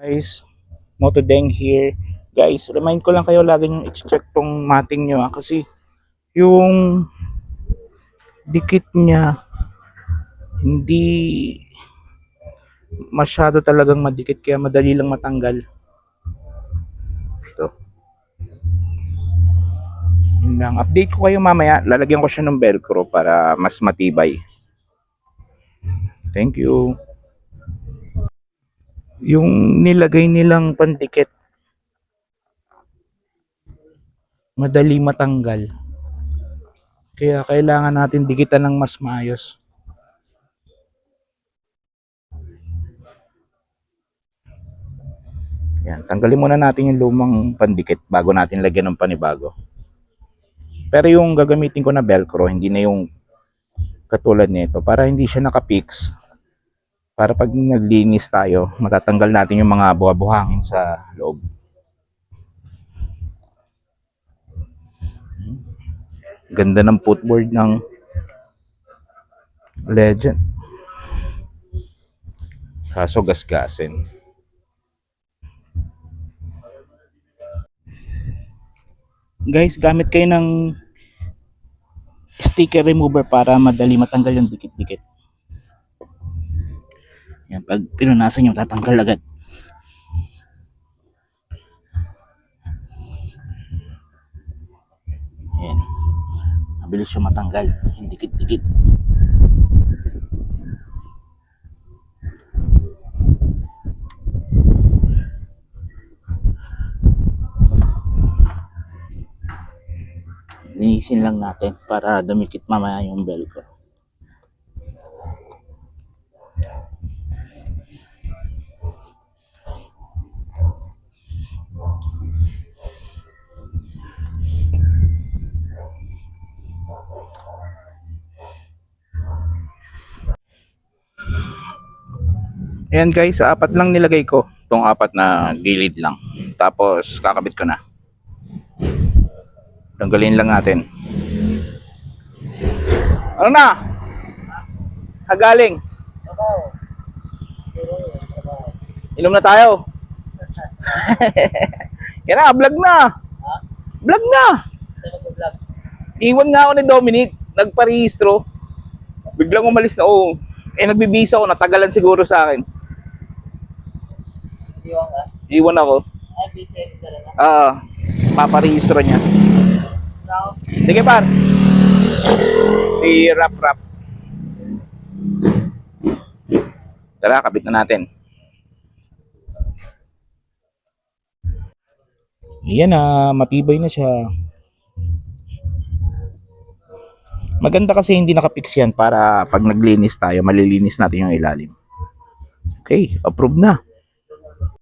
Guys, Motodeng here. Guys, remind ko lang kayo lagi yung i-check tong mating nyo kasi yung dikit niya hindi masyado talagang madikit kaya madali lang matanggal. Ito. Yun lang. Update ko kayo mamaya. Lalagyan ko siya ng velcro para mas matibay. Thank you. Yung nilagay nilang pandikit madali matanggal. Kaya kailangan natin dikitan ng mas maayos. Yan, tanggalin muna natin yung lumang pandikit bago natin lagyan ng panibago. Pero yung gagamitin ko na velcro, hindi na yung katulad nito para hindi siya nakapix. Para pag naglinis tayo, matatanggal natin yung mga buha-buhangin sa loob. Ganda ng footboard ng Legend. Kaso gasgasin. Guys, gamit kayo ng sticker remover para madali matanggal yung dikit-dikit. Yan, pag pinunasan nyo, tatanggal agad. Yan. Mabilis siya matanggal, yung dikit-dikit. Linisin lang natin para dumikit mamaya yung velcro. Ayan guys, apat lang nilagay ko. Itong apat na gilid lang. Tapos kakabit ko na. Tanggalin lang natin. Ano na? Kagaling. Inom na tayo. Yan na, vlog na. Vlog na. Iwan nga ako ni Dominic. Nagparehistro. Biglang umalis na. Oh. Nagbibisa ako. Natagalan siguro sa akin. Iwan ka? Iwan ako. Ay, busy extra na. Paparehistro niya. Now, Sige par. Si Rap. Tara, kabit na natin. Iyan na, matibay na siya. Maganda kasi hindi nakapix yan para pag naglinis tayo, malilinis natin yung ilalim. Okay, approve na.